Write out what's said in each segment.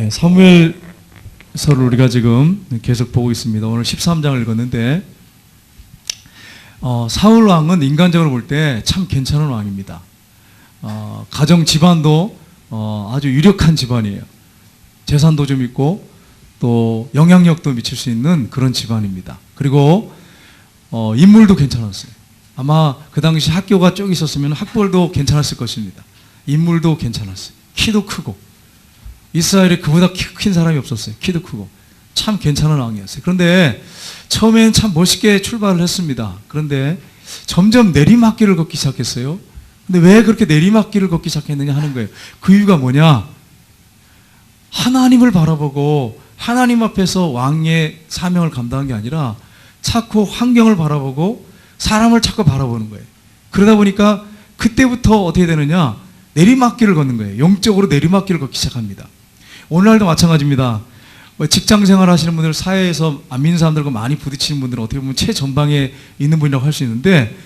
사무엘서를 우리가 지금 계속 보고 있습니다. 오늘 13장을 읽었는데 사울 왕은 인간적으로 볼 때 참 괜찮은 왕입니다. 가정 집안도 아주 유력한 집안이에요. 재산도 좀 있고 또 영향력도 미칠 수 있는 그런 집안입니다. 그리고 인물도 괜찮았어요. 아마 그 당시 학교가 쭉 있었으면 학벌도 괜찮았을 것입니다. 인물도 괜찮았어요. 키도 크고 이스라엘에 그보다 키 큰 사람이 없었어요. 키도 크고 참 괜찮은 왕이었어요. 그런데 처음엔 참 멋있게 출발을 했습니다. 그런데 점점 내리막길을 걷기 시작했어요. 근데 왜 그렇게 내리막길을 걷기 시작했느냐 하는 거예요. 그 이유가 뭐냐? 하나님을 바라보고 하나님 앞에서 왕의 사명을 감당한 게 아니라 자꾸 환경을 바라보고 사람을 자꾸 바라보는 거예요. 그러다 보니까 그때부터 어떻게 되느냐? 내리막길을 걷는 거예요. 영적으로 내리막길을 걷기 시작합니다. 오늘날도 마찬가지입니다. 직장생활 하시는 분들, 사회에서 안 믿는 사람들과 많이 부딪히는 분들은 어떻게 보면 최전방에 있는 분이라고 할 수 있는데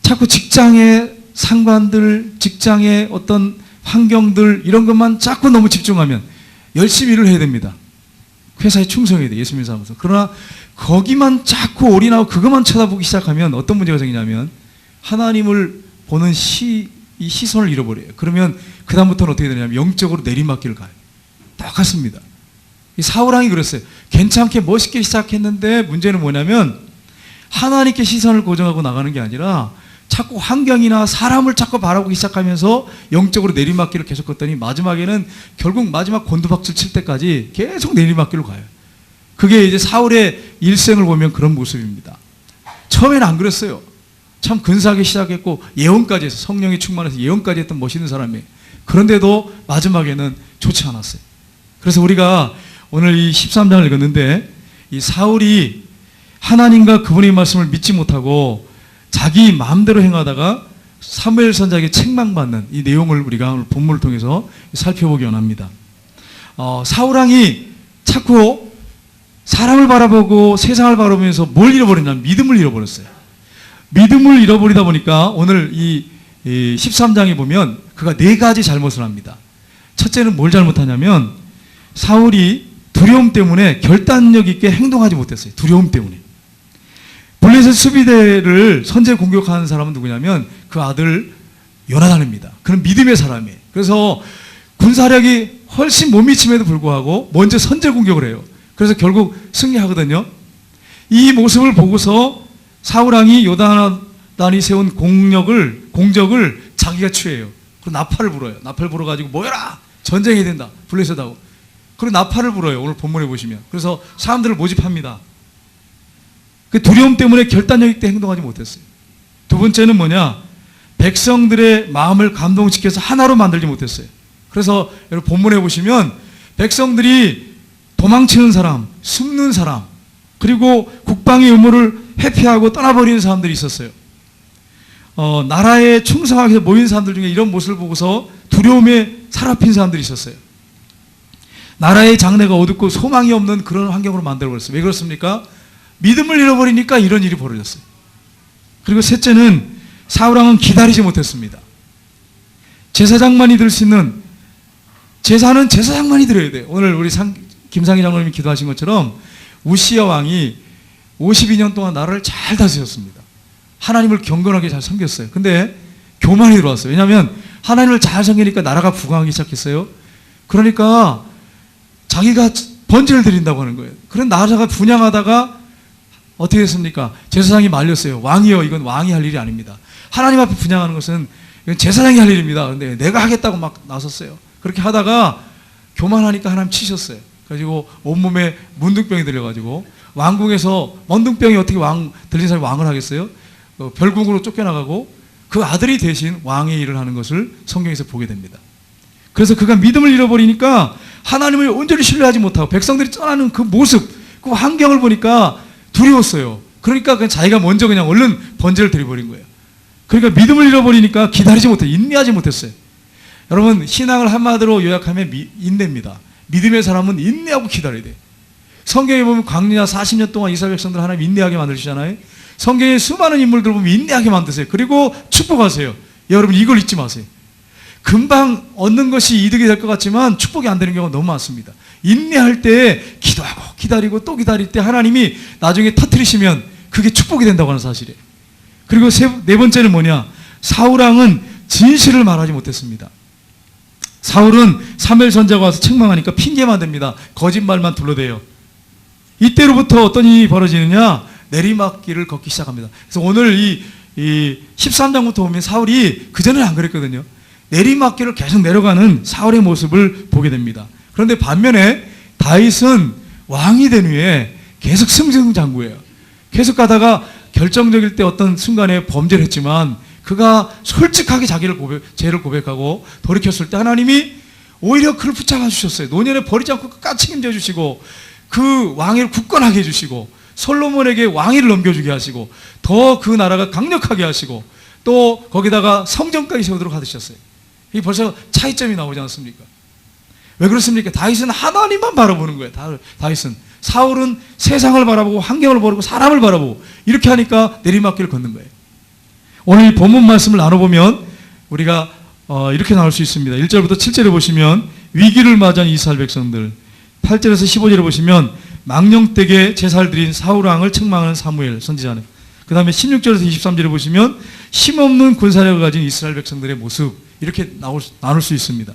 자꾸 직장의 상관들, 직장의 어떤 환경들 이런 것만 자꾸 너무 집중하면 열심히 일을 해야 됩니다. 회사에 충성해야 돼, 예수 믿는 사람으로서. 그러나 거기만 자꾸 올인하고 그것만 쳐다보기 시작하면 어떤 문제가 생기냐면 하나님을 보는 이 시선을 잃어버려요. 그러면 그 다음부터는 어떻게 되냐면 영적으로 내리막길을 가요. 똑같습니다. 이 사울왕이 그랬어요. 괜찮게 멋있게 시작했는데 문제는 뭐냐면 하나님께 시선을 고정하고 나가는 게 아니라 자꾸 환경이나 사람을 자꾸 바라보기 시작하면서 영적으로 내리막길을 계속 걷더니 마지막에는 결국 마지막 곤두박질 칠 때까지 계속 내리막길로 가요. 그게 이제 사울의 일생을 보면 그런 모습입니다. 처음에는 안 그랬어요. 참 근사하게 시작했고 예언까지 해서 성령이 충만해서 예언까지 했던 멋있는 사람이에요. 그런데도 마지막에는 좋지 않았어요. 그래서 우리가 오늘 이 13장을 읽었는데 이 사울이 하나님과 그분의 말씀을 믿지 못하고 자기 마음대로 행하다가 사무엘 선지자에게 책망받는 이 내용을 우리가 오늘 본문을 통해서 살펴보기 원합니다. 사울왕이 자꾸 사람을 바라보고 세상을 바라보면서 뭘 잃어버렸냐면 믿음을 잃어버렸어요. 믿음을 잃어버리다 보니까 오늘 이 13장에 보면 그가 4가지 잘못을 합니다. 첫째는 뭘 잘못하냐면 사울이 두려움 때문에 결단력 있게 행동하지 못했어요. 두려움 때문에. 블레셋 수비대를 선제 공격하는 사람은 누구냐면 그 아들 요나단입니다. 그는 믿음의 사람이에요. 그래서 군사력이 훨씬 못 미침에도 불구하고 먼저 선제 공격을 해요. 그래서 결국 승리하거든요. 이 모습을 보고서 사울왕이 요나단이 세운 공적을 자기가 취해요. 그리고 나팔을 불어요. 나팔을 불어가지고 모여라! 전쟁해야 된다. 블레셋하고. 그리고 나팔을 불어요. 오늘 본문에 보시면. 그래서 사람들을 모집합니다. 그 두려움 때문에 결단력 있게 행동하지 못했어요. 두 번째는 뭐냐? 백성들의 마음을 감동시켜서 하나로 만들지 못했어요. 그래서 여러분 본문에 보시면 백성들이 도망치는 사람, 숨는 사람, 그리고 국방의 의무를 회피하고 떠나버리는 사람들이 있었어요. 나라에 충성하기 위해서 모인 사람들 중에 이런 모습을 보고서 두려움에 사로잡힌 사람들이 있었어요. 나라의 장래가 어둡고 소망이 없는 그런 환경으로 만들어버렸어요. 왜 그렇습니까? 믿음을 잃어버리니까 이런 일이 벌어졌어요. 그리고 셋째는 사울왕은 기다리지 못했습니다. 제사장만이 드릴 수 있는 제사는 제사장만이 드려야 돼요. 오늘 우리 김상희 장로님이 기도하신 것처럼 우시야 왕이 52년 동안 나라를 잘 다스렸습니다. 하나님을 경건하게 잘 섬겼어요. 근데 교만이 들어왔어요. 왜냐하면 하나님을 잘 섬기니까 나라가 부강하기 시작했어요. 그러니까 자기가 번제를 드린다고 하는 거예요. 그런 나라가 분양하다가 어떻게 됐습니까? 제사장이 말렸어요. 왕이요, 이건 왕이 할 일이 아닙니다. 하나님 앞에 분양하는 것은 이건 제사장이 할 일입니다. 그런데 내가 하겠다고 막 나섰어요. 그렇게 하다가 교만하니까 하나님 치셨어요. 그래가지고 온몸에 문둥병이 들려가지고 왕궁에서 문둥병이 어떻게 들린 사람이 왕을 하겠어요? 별궁으로 쫓겨나가고 그 아들이 대신 왕의 일을 하는 것을 성경에서 보게 됩니다. 그래서 그가 믿음을 잃어버리니까 하나님을 온전히 신뢰하지 못하고 백성들이 떠나는 그 모습, 그 환경을 보니까 두려웠어요. 그러니까 그냥 자기가 먼저 그냥 얼른 번제를 드려버린 거예요. 그러니까 믿음을 잃어버리니까 기다리지 못해, 인내하지 못했어요. 여러분, 신앙을 한마디로 요약하면 인내입니다. 믿음의 사람은 인내하고 기다려야 돼. 성경에 보면 광야 40년 동안 이스라엘 백성들 하나님 인내하게 만드시잖아요. 성경에 수많은 인물들 보면 인내하게 만드세요. 그리고 축복하세요. 여러분 이걸 잊지 마세요. 금방 얻는 것이 이득이 될 것 같지만 축복이 안 되는 경우가 너무 많습니다. 인내할 때 기도하고 기다리고 또 기다릴 때 하나님이 나중에 터뜨리시면 그게 축복이 된다고 하는 사실이에요. 그리고 네 번째는 뭐냐? 사울왕은 진실을 말하지 못했습니다. 사울은 사무엘 선지자가 와서 책망하니까 핑계만 댑니다. 거짓말만 둘러대요. 이때로부터 어떤 일이 벌어지느냐? 내리막길을 걷기 시작합니다. 그래서 오늘 이 13장부터 보면 사울이 그전에는 안 그랬거든요. 내리막길을 계속 내려가는 사울의 모습을 보게 됩니다. 그런데 반면에 다윗은 왕이 된 후에 계속 승승장구해요. 계속 가다가 결정적일 때 어떤 순간에 범죄를 했지만 그가 솔직하게 죄를 고백하고 돌이켰을 때 하나님이 오히려 그를 붙잡아 주셨어요. 노년에 버리지 않고 끝까지 책임져 주시고 그 왕위를 굳건하게 해주시고 솔로몬에게 왕위를 넘겨주게 하시고 더 그 나라가 강력하게 하시고 또 거기다가 성전까지 세우도록 하셨어요. 이게 벌써 차이점이 나오지 않습니까? 왜 그렇습니까? 다윗은 하나님만 바라보는 거예요. 다윗은. 사울은 세상을 바라보고 환경을 바라보고 사람을 바라보고 이렇게 하니까 내리막길을 걷는 거예요. 오늘 이 본문 말씀을 나눠보면 우리가 이렇게 나올 수 있습니다. 1절부터 7절에 보시면 위기를 맞이한 이스라엘 백성들, 8절에서 15절에 보시면 망령되게 제사를 드린 사울왕을 책망하는 사무엘 선지자는, 그 다음에 16절에서 23절에 보시면 힘없는 군사력을 가진 이스라엘 백성들의 모습, 이렇게 나눌 수 있습니다.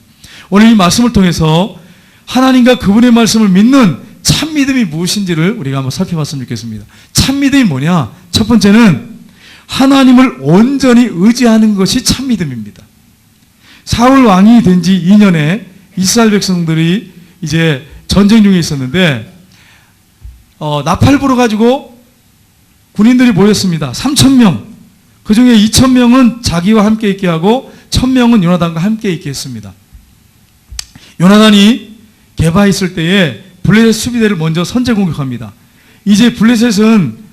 오늘 이 말씀을 통해서 하나님과 그분의 말씀을 믿는 참 믿음이 무엇인지를 우리가 한번 살펴봤으면 좋겠습니다. 참 믿음이 뭐냐? 첫 번째는 하나님을 온전히 의지하는 것이 참 믿음입니다. 사울 왕이 된 지 2년에 이스라엘 백성들이 이제 전쟁 중에 있었는데 나팔 불어가지고 군인들이 모였습니다. 3,000명. 그 중에 2,000명은 자기와 함께 있게 하고 1,000명은 요나단과 함께 있게 했습니다. 요나단이 게바에 있을 때에 블레셋 수비대를 먼저 선제 공격합니다. 이제 블레셋은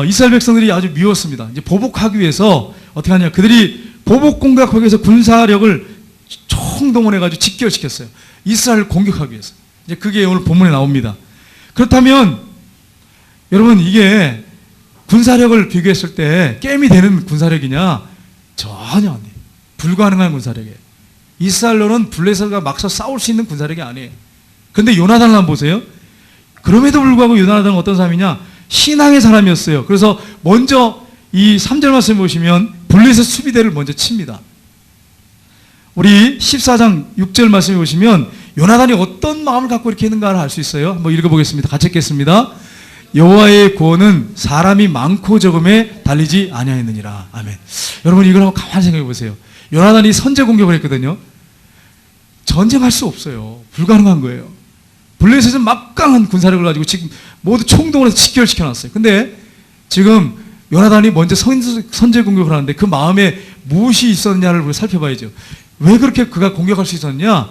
이스라엘 백성들이 아주 미웠습니다. 이제 보복하기 위해서 어떻게 하냐? 그들이 보복 공격하기 위해서 군사력을 총동원해가지고 직결시켰어요. 이스라엘을 공격하기 위해서. 이제 그게 오늘 본문에 나옵니다. 그렇다면 여러분, 이게 군사력을 비교했을 때 게임이 되는 군사력이냐? 전혀 안 돼요. 불가능한 군사력이에요. 이스라엘로는 블레셋과 막서 싸울 수 있는 군사력이 아니에요. 그런데 요나단을 한번 보세요. 그럼에도 불구하고 요나단은 어떤 사람이냐? 신앙의 사람이었어요. 그래서 먼저 이 3절 말씀 보시면 블레셋 수비대를 먼저 칩니다. 우리 14장 6절 말씀에 보시면 요나단이 어떤 마음을 갖고 이렇게 했는가를 알 수 있어요. 한번 읽어보겠습니다. 같이 읽겠습니다. 여호와의 구원은 사람이 많고 적음에 달리지 아니하였느니라. 아멘. 여러분, 이걸 한번 가만히 생각해 보세요. 요나단이 선제 공격을 했거든요. 전쟁할 수 없어요. 불가능한 거예요. 블레셋은 막강한 군사력을 가지고 지금 모두 총동원해서 직결시켜놨어요. 근데 지금 요나단이 먼저 선제 공격을 하는데 그 마음에 무엇이 있었냐를 우리가 살펴봐야죠. 왜 그렇게 그가 공격할 수 있었냐?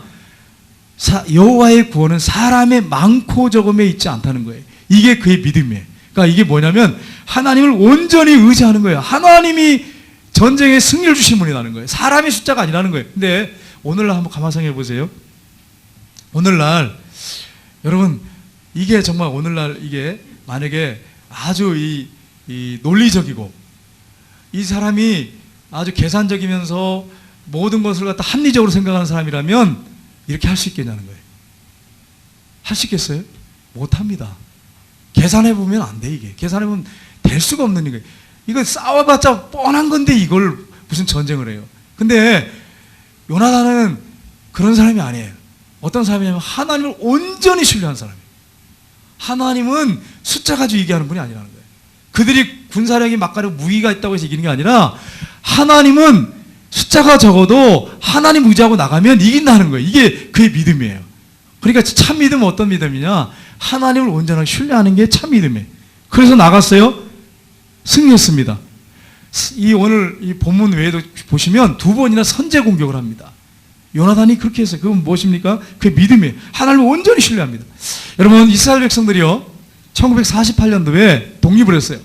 여호와의 구원은 사람의 많고 적음에 있지 않다는 거예요. 이게 그의 믿음이에요. 그러니까 이게 뭐냐면 하나님을 온전히 의지하는 거예요. 하나님이 전쟁에 승리를 주신 분이라는 거예요. 사람의 숫자가 아니라는 거예요. 근데 오늘날 한번 가만 생각해 보세요. 오늘날 여러분, 이게 정말 오늘날 이게 만약에 아주 이 논리적이고 이 사람이 아주 계산적이면서 모든 것을 갖다 합리적으로 생각하는 사람이라면 이렇게 할 수 있겠냐는 거예요. 할 수 있겠어요? 못합니다. 계산해보면 안 돼, 이게. 계산해보면 될 수가 없는 거예요. 이거 싸워봤자 뻔한 건데 이걸 무슨 전쟁을 해요. 근데 요나단은 그런 사람이 아니에요. 어떤 사람이냐면 하나님을 온전히 신뢰한 사람이에요. 하나님은 숫자 가지고 이기하는 분이 아니라는 거예요. 그들이 군사력이 막가려 무기가 있다고 해서 이기는 게 아니라 하나님은 숫자가 적어도 하나님 의지하고 나가면 이긴다는 거예요. 이게 그의 믿음이에요. 그러니까 참 믿음은 어떤 믿음이냐? 하나님을 온전하게 신뢰하는 게 참 믿음이에요. 그래서 나갔어요. 승리했습니다. 오늘 이 본문 외에도 보시면 2번이나 선제 공격을 합니다. 요나단이 그렇게 했어요. 그건 무엇입니까? 그게 믿음이에요. 하나님을 온전히 신뢰합니다. 여러분, 이스라엘 백성들이요, 1948년도에 독립을 했어요.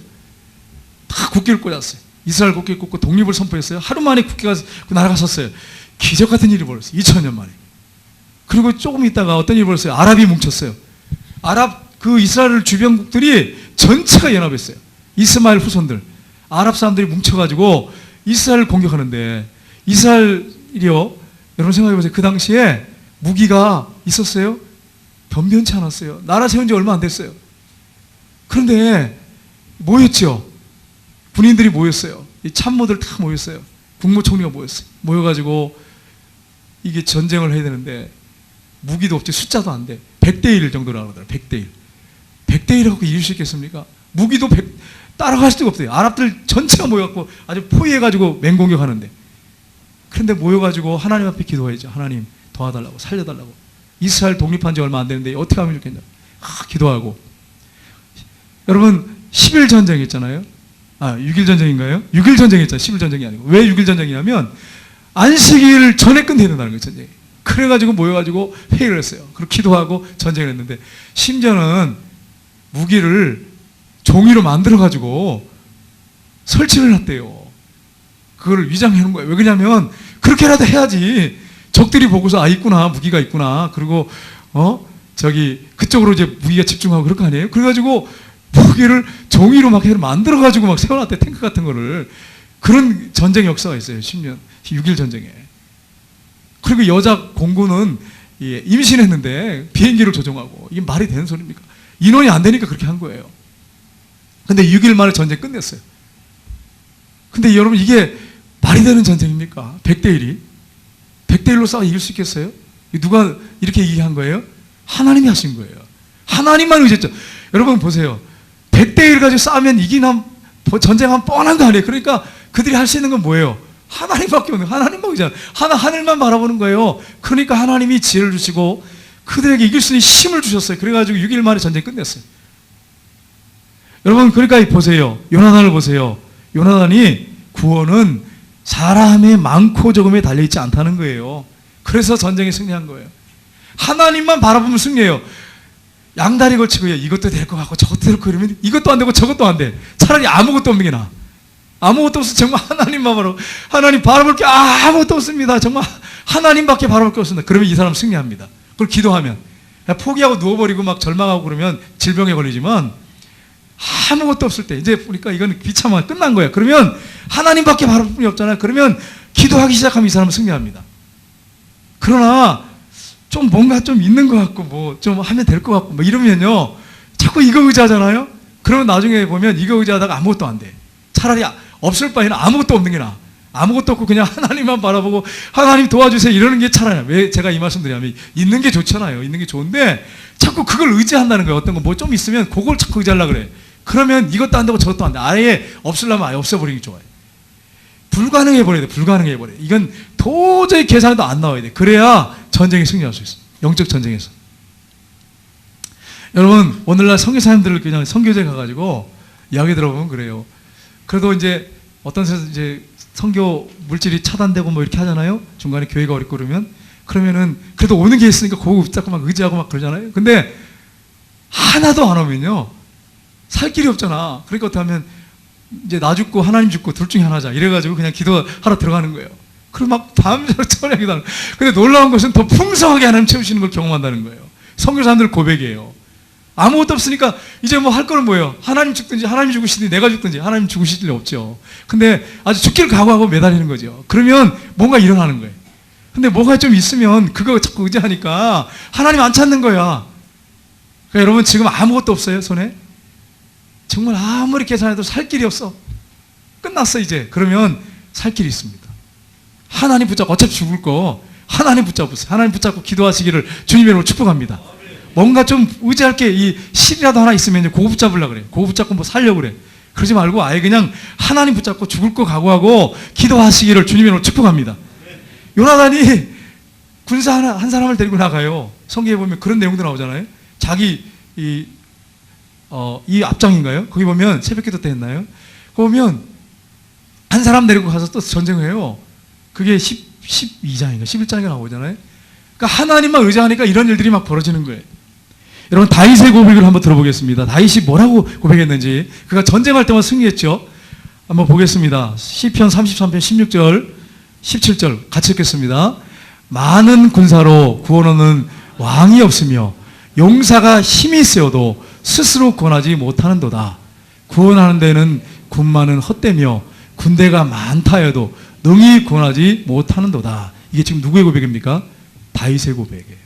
다 국기를 꽂았어요. 이스라엘 국기를 꽂고 독립을 선포했어요. 하루 만에 국기가 그 나라가 섰어요. 기적 같은 일이 벌어졌어요. 2000년 만에. 그리고 조금 있다가 어떤 일이 벌어졌어요. 아랍이 뭉쳤어요. 그 이스라엘 주변국들이 전체가 연합했어요. 이스마엘 후손들, 아랍 사람들이 뭉쳐가지고 이스라엘을 공격하는데 이스라엘이요, 여러분 생각해 보세요. 그 당시에 무기가 있었어요? 변변치 않았어요. 나라 세운 지 얼마 안 됐어요. 그런데 모였죠. 군인들이 모였어요. 이 참모들 다 모였어요. 국무총리가 모였어요. 모여가지고 이게 전쟁을 해야 되는데 무기도 없지, 숫자도 안 돼. 100대 1 정도라고 하더라고요. 100대 1. 100대 1 갖고 이길 수 있겠습니까? 무기도 따라갈 수가 없어요. 아랍들 전체가 모여갖고 아주 포위해가지고 맹공격하는데. 그런데 모여가지고 하나님 앞에 기도해야죠. 하나님 도와달라고, 살려달라고. 이스라엘 독립한 지 얼마 안 되는데 어떻게 하면 좋겠냐. 기도하고. 여러분 10일 전쟁 있잖아요. 6일 전쟁인가요? 6일 전쟁 있잖아요. 10일 전쟁이 아니고. 왜 6일 전쟁이냐면 안식일 전에 끝내야 된다는 거예요. 전쟁이. 그래가지고 모여가지고 회의를 했어요. 그리고 기도하고 전쟁을 했는데 심지어는 무기를 종이로 만들어가지고 설치를 했대요. 그걸 위장해 놓은 거예요. 왜 그러냐면 그렇게라도 해야지 적들이 보고서 있구나, 무기가 있구나. 그리고 그쪽으로 이제 무기가 집중하고 그럴 거 아니에요. 그래가지고 무기를 종이로 막 만들어가지고 막 세워놨대. 탱크 같은 거를. 그런 전쟁 역사가 있어요. 10년 6일 전쟁에. 그리고 여자 공군은 임신했는데 비행기를 조종하고. 이게 말이 되는 소리입니까? 인원이 안 되니까 그렇게 한 거예요. 근데 6일 만에 전쟁 끝냈어요. 근데 여러분 이게 말이 되는 전쟁입니까? 100대 1이? 100대 1로 싸워 이길 수 있겠어요? 누가 이렇게 얘기한 거예요? 하나님이 하신 거예요. 하나님만 의지했죠. 여러분 보세요. 100대 1 가지고 싸우면 이기나 전쟁하면 뻔한 거 아니에요. 그러니까 그들이 할 수 있는 건 뭐예요? 하나님밖에 없는, 하나님만 의지하는, 하늘만 바라보는 거예요. 그러니까 하나님이 지혜를 주시고 그들에게 이길 수 있는 힘을 주셨어요. 그래가지고 6일 만에 전쟁 끝냈어요. 여러분 그러니까 보세요. 요나단을 보세요. 요나단이 구원은 사람의 많고 적음에 달려있지 않다는 거예요. 그래서 전쟁에 승리한 거예요. 하나님만 바라보면 승리해요. 양다리 걸치고 이것도 될 것 같고 저것도 될 것 같고 이러면 이것도 안 되고 저것도 안 돼. 차라리 아무것도 없는 게 나아. 아무것도 없어. 정말 하나님만 바라보. 하나님 바라볼 게 아무것도 없습니다. 정말 하나님밖에 바라볼 게 없습니다. 그러면 이 사람 승리합니다. 그걸 기도하면. 포기하고 누워버리고 막 절망하고 그러면 질병에 걸리지만 아무것도 없을 때 이제 보니까 이건 비참한 끝난 거예요. 그러면 하나님밖에 바라볼 분이 없잖아요. 그러면 기도하기 시작하면 이 사람은 승리합니다. 그러나 좀 뭔가 좀 있는 것 같고 뭐 좀 하면 될 것 같고 뭐 이러면요 자꾸 이거 의지하잖아요. 그러면 나중에 보면 이거 의지하다가 아무것도 안 돼. 차라리 없을 바에는 아무것도 없는 게 나아. 아무것도 없고 그냥 하나님만 바라보고 하나님 도와주세요 이러는 게 차라리. 왜 제가 이 말씀 드리냐면 있는 게 좋잖아요. 있는 게 좋은데 자꾸 그걸 의지한다는 거예요. 어떤 거 뭐 좀 있으면 그걸 자꾸 의지하려고 그래. 그러면 이것도 안 되고 저것도 안 돼. 아예 없으려면 아예 없애버리는 게 좋아요. 불가능해 버려야 돼. 불가능해 버려. 이건 도저히 계산해도 안 나와야 돼. 그래야 전쟁에 승리할 수 있어. 영적 전쟁에서. 여러분 오늘날 선교사님들을 그냥 선교제 가가지고 이야기 들어보면 그래요. 그래도 이제 어떤 데서 이제 선교 물질이 차단되고 뭐 이렇게 하잖아요. 중간에 교회가 어렵고 그러면은 그래도 오는 게 있으니까 그거 붙잡고 막 의지하고 막 그러잖아요. 근데 하나도 안 오면요 살 길이 없잖아. 그러니까 어떻게 하면 이제 나 죽고 하나님 죽고 둘 중에 하나자 이래가지고 그냥 기도하러 들어가는 거예요. 그리고 막 밤새도록 철야기도 하는. 근데 놀라운 것은 더 풍성하게 하나님 채우시는 걸 경험한다는 거예요. 선교사님들 고백이에요. 아무것도 없으니까 이제 뭐 할 거는 뭐예요? 하나님 죽든지 하나님 죽으시든지 내가 죽든지. 하나님 죽으실 일 없죠. 근데 아주 죽기를 각오하고 매달리는 거죠. 그러면 뭔가 일어나는 거예요. 근데 뭐가 좀 있으면 그거 자꾸 의지하니까 하나님 안 찾는 거야. 그러니까 여러분 지금 아무것도 없어요 손에? 정말 아무리 계산해도 살 길이 없어. 끝났어 이제. 그러면 살 길이 있습니다. 하나님 붙잡고 어차피 죽을 거 하나님 붙잡으세요. 하나님 붙잡고 기도하시기를 주님의 이름으로 축복합니다. 뭔가 좀 의지할 게 이 실이라도 하나 있으면 그거 붙잡으려고 그래. 그거 붙잡고 뭐 살려고 그래. 그러지 말고 아예 그냥 하나님 붙잡고 죽을 거 각오하고 기도하시기를 주님의 이름으로 축복합니다. 요나단이 군사 한 사람을 데리고 나가요. 성경에 보면 그런 내용도 나오잖아요. 자기 이 앞장인가요? 거기 보면 새벽기도 때 했나요? 거기 보면 한 사람 데리고 가서 또 전쟁을 해요. 그게 12장인가 11장인가 나오잖아요. 그러니까 하나님만 의지하니까 이런 일들이 막 벌어지는 거예요. 여러분 다윗의 고백을 한번 들어보겠습니다. 다윗이 뭐라고 고백했는지. 그가 전쟁할 때만 승리했죠. 한번 보겠습니다. 시편 33편 16절 17절 같이 읽겠습니다. 많은 군사로 구원하는 왕이 없으며 용사가 힘이 있어도 스스로 구원하지 못하는도다. 구원하는 데는 군마는 헛되며 군대가 많다 해도 능히 구원하지 못하는도다. 이게 지금 누구의 고백입니까? 다윗의 고백이에요.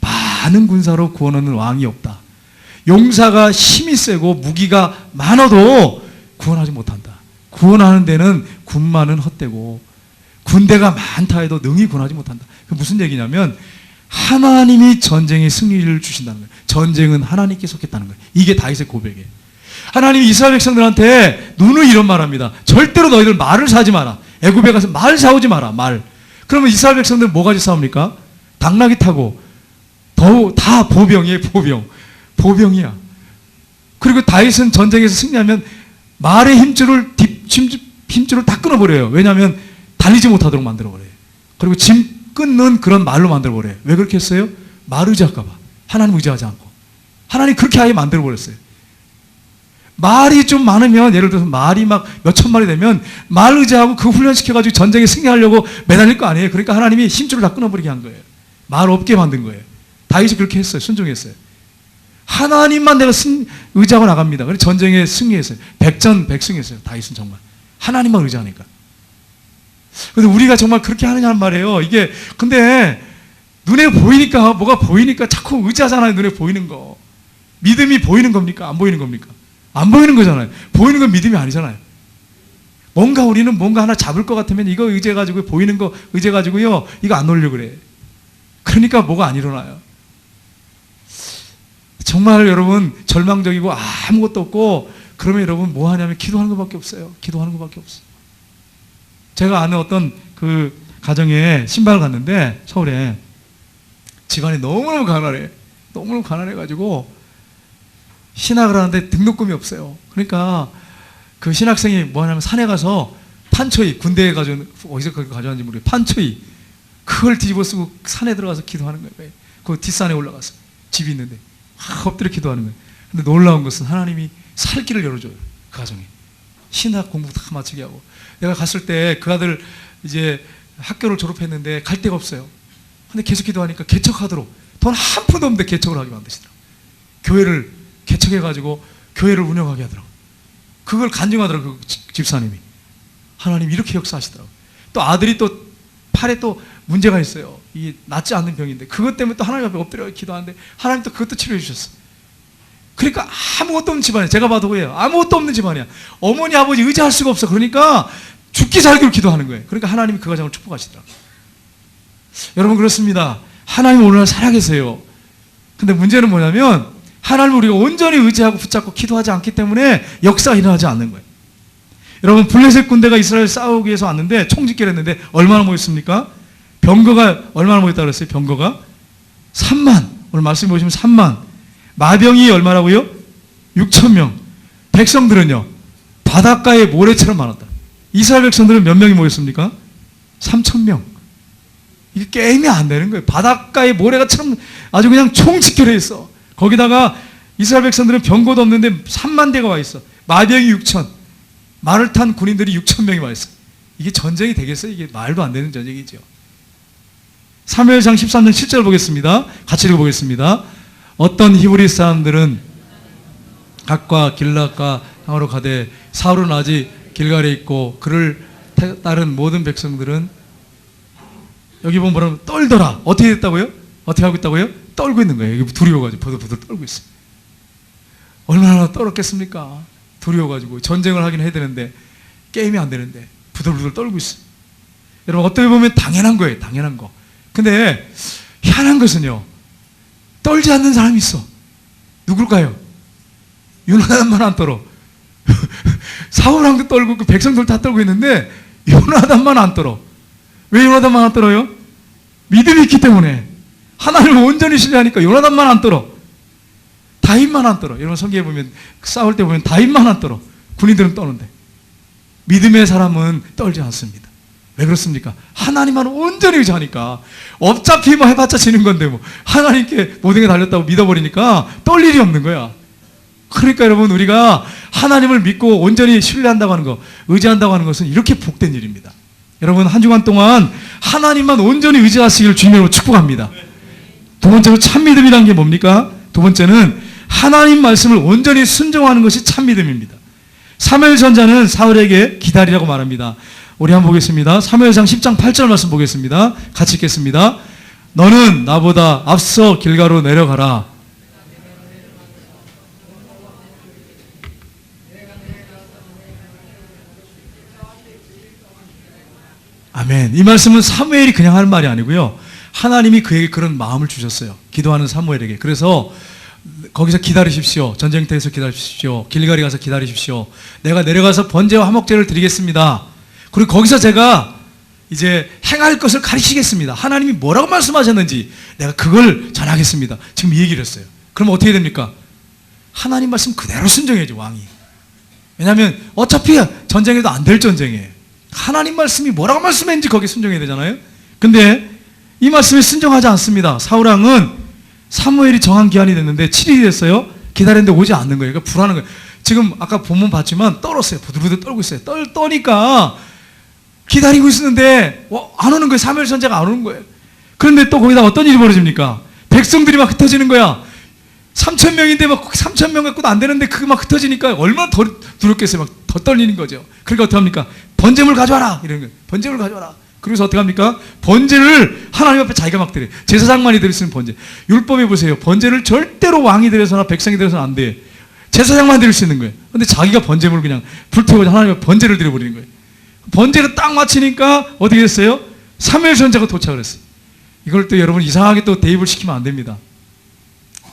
많은 군사로 구원하는 왕이 없다. 용사가 힘이 세고 무기가 많아도 구원하지 못한다. 구원하는 데는 군마는 헛되고 군대가 많다 해도 능히 구원하지 못한다. 그 무슨 얘기냐면 하나님이 전쟁의 승리를 주신다는 거예요. 전쟁은 하나님께 속했다는 거예요. 이게 다윗의 고백이에요. 하나님이 이스라엘 백성들한테 누누이 이런 말합니다. 절대로 너희들 말을 사지 마라. 애굽에 가서 말 사오지 마라. 말. 그러면 이스라엘 백성들 뭐가지 싸웁니까? 당나귀 타고 다 보병이에요. 보병이야. 그리고 다윗은 전쟁에서 승리하면 말의 힘줄을 다 끊어버려요. 왜냐하면 달리지 못하도록 만들어버려요. 그리고 짐 끊는 그런 말로 만들어버려요. 왜 그렇게 했어요? 말 의지할까봐. 하나님 의지하지 않고. 하나님 그렇게 아예 만들어버렸어요. 말이 좀 많으면, 예를 들어서 말이 막 몇천 마리 되면 말 의지하고 그 훈련시켜가지고 전쟁에 승리하려고 매달릴 거 아니에요. 그러니까 하나님이 힘줄을 다 끊어버리게 한 거예요. 말 없게 만든 거예요. 다윗이 그렇게 했어요. 순종했어요. 하나님만 내가 의지하고 나갑니다. 그래서 전쟁에 승리했어요. 백전백승했어요. 다윗은 정말 하나님만 의지하니까. 근데 우리가 정말 그렇게 하느냐는 말이에요. 이게 근데 눈에 보이니까, 뭐가 보이니까 자꾸 의지하잖아요. 눈에 보이는 거. 믿음이 보이는 겁니까? 안 보이는 겁니까? 안 보이는 거잖아요. 보이는 건 믿음이 아니잖아요. 뭔가 우리는 뭔가 하나 잡을 것 같으면 이거 의지해가지고, 보이는 거 의지해가지고요, 이거 안 올려 그래. 그러니까 뭐가 안 일어나요. 정말 여러분 절망적이고 아무것도 없고, 그러면 여러분 뭐 하냐면 기도하는 것밖에 없어요. 기도하는 것밖에 없어요. 제가 아는 어떤 그 가정에 신방을 갔는데, 서울에 집안이 너무너무 가난해. 너무너무 가난해가지고 신학을 하는데 등록금이 없어요. 그러니까 그 신학생이 뭐 하냐면 산에 가서 판초이, 군대에 가져온, 어디서 가져왔는지 모르겠어요. 판초이 그걸 뒤집어 쓰고 산에 들어가서 기도하는 거예요. 그 뒷산에 올라가서 집이 있는데 엎드려 기도하는 거예요. 근데 놀라운 것은 하나님이 살 길을 열어줘요. 그 가정에 신학 공부 다 마치게 하고. 내가 갔을 때 그 아들 이제 학교를 졸업했는데 갈 데가 없어요. 근데 계속 기도하니까 개척하도록, 돈 한 푼도 없는데 개척을 하게 만드시더라고요. 교회를 개척해가지고 교회를 운영하게 하더라고요. 그걸 간증하더라고요. 그 집사님이. 하나님 이렇게 역사하시더라고요. 또 아들이 또 팔에 또 문제가 있어요. 이게 낫지 않는 병인데 그것 때문에 또 하나님 앞에 엎드려 기도하는데 하나님 또 그것도 치료해 주셨어요. 그러니까 아무것도 없는 집안이야. 제가 봐도 그래요. 아무것도 없는 집안이야. 어머니 아버지 의지할 수가 없어. 그러니까 죽기 살기로 기도하는 거예요. 그러니까 하나님이 그 가정을 축복하시더라고요. 여러분 그렇습니다. 하나님 오늘날 살아계세요. 근데 문제는 뭐냐면 하나님을 우리가 온전히 의지하고 붙잡고 기도하지 않기 때문에 역사가 일어나지 않는 거예요. 여러분 블레셋 군대가 이스라엘 싸우기 위해서 왔는데 총집계를 했는데 얼마나 모였습니까? 병거가 얼마나 모였다고 그랬어요? 병거가 3만. 오늘 말씀 보시면 3만. 마병이 얼마라고요? 6,000명. 백성들은요 바닷가에 모래처럼 많았다. 이스라엘 백성들은 몇 명이 모였습니까? 3,000명. 이게 게임이 안 되는 거예요. 바닷가에 모래가처럼 아주 그냥 총집결해 있어. 거기다가 이스라엘 백성들은 병거도 없는데 3만 대가 와 있어. 마병이 6,000. 말을 탄 군인들이 6,000명이 와 있어. 이게 전쟁이 되겠어요? 이게 말도 안 되는 전쟁이죠. 사무엘상 13장 7절 보겠습니다. 같이 읽어보겠습니다. 어떤 히브리 사람들은 각과 길앗과 향하러 가되 사울은 아직 길갈에 있고 그를 따른 모든 백성들은, 여기 보면 뭐라면 떨더라. 어떻게 됐다고요? 어떻게 하고 있다고요? 떨고 있는 거예요. 두려워가지고 부들부들 떨고 있어요. 얼마나 떨었겠습니까? 두려워가지고 전쟁을 하긴 해야 되는데 게임이 안 되는데 부들부들 떨고 있어요. 여러분 어떻게 보면 당연한 거예요. 당연한 거. 근데 희한한 것은요, 떨지 않는 사람이 있어. 누굴까요? 요나단만 안 떨어. 사울왕도 떨고 그 백성들 다 떨고 있는데 요나단만 안 떨어. 왜 요나단만 안 떨어요? 믿음이 있기 때문에. 하나님을 온전히 신뢰하니까 요나단만 안 떨어. 다윗만 안 떨어. 여러분 성경에 보면 싸울 때 보면 다윗만 안 떨어. 군인들은 떠는데 믿음의 사람은 떨지 않습니다. 왜 그렇습니까? 하나님만 온전히 의지하니까. 어차피 뭐 해봤자 지는 건데 뭐 하나님께 모든 게 달렸다고 믿어버리니까 떨 일이 없는 거야. 그러니까 여러분 우리가 하나님을 믿고 온전히 신뢰한다고 하는 거, 의지한다고 하는 것은 이렇게 복된 일입니다. 여러분 한 주간 동안 하나님만 온전히 의지하시기를 주님으로 축복합니다. 두 번째로 참믿음이란 게 뭡니까? 두 번째는 하나님 말씀을 온전히 순종하는 것이 참믿음입니다. 사무엘 선자는 사울에게 기다리라고 말합니다. 우리 한번 보겠습니다. 사무엘상 10장 8절 말씀 보겠습니다. 같이 읽겠습니다. 너는 나보다 앞서 길가로 내려가라. 아멘. 이 말씀은 사무엘이 그냥 하는 말이 아니고요. 하나님이 그에게 그런 마음을 주셨어요. 기도하는 사무엘에게. 그래서 거기서 기다리십시오. 전쟁터에서 기다리십시오. 길갈에 가서 기다리십시오. 내가 내려가서 번제와 화목제를 드리겠습니다. 그리고 거기서 제가 이제 행할 것을 가르치겠습니다. 하나님이 뭐라고 말씀하셨는지 내가 그걸 전하겠습니다. 지금 이 얘기를 했어요. 그럼 어떻게 됩니까? 하나님 말씀 그대로 순종해야죠, 왕이. 왜냐하면 어차피 전쟁에도 안 될 전쟁이에요. 하나님 말씀이 뭐라고 말씀했는지 거기에 순종해야 되잖아요. 근데 이 말씀에 순종하지 않습니다. 사울왕은 사무엘이 정한 기한이 됐는데 7일이 됐어요. 기다렸는데 오지 않는 거예요. 그러니까 불안한 거예요. 지금 아까 본문 봤지만 떨었어요. 부들부들 떨고 있어요. 떠니까 기다리고 있었는데 안 오는 거예요. 사무엘 선지자가 안 오는 거예요. 그런데 또 거기다 어떤 일이 벌어집니까? 백성들이 막 흩어지는 거야. 3,000명인데 막 3,000명 갖고도 안 되는데 그게 막 흩어지니까 얼마나 더 두렵겠어요. 막 더 떨리는 거죠. 그러니까 어떻게 합니까? 번제물 가져와라 이러는 거예요. 번제물 가져와라. 그래서 어떻게 합니까? 번제를 하나님 앞에 자기가 막 드려요. 제사장만이 드릴 수 있는 번제. 율법에 보세요. 번제를 절대로 왕이 드려서나 백성이 드려서는 안 돼. 제사장만 드릴 수 있는 거예요. 근데 자기가 번제물을 그냥 불태우고 하나님 앞에 번제를 드려버리는 거예요. 번제가 딱 맞히니까 어떻게 됐어요? 사무엘 선지자가 도착을 했어요. 이걸 또 여러분 이상하게 또 대입을 시키면 안 됩니다.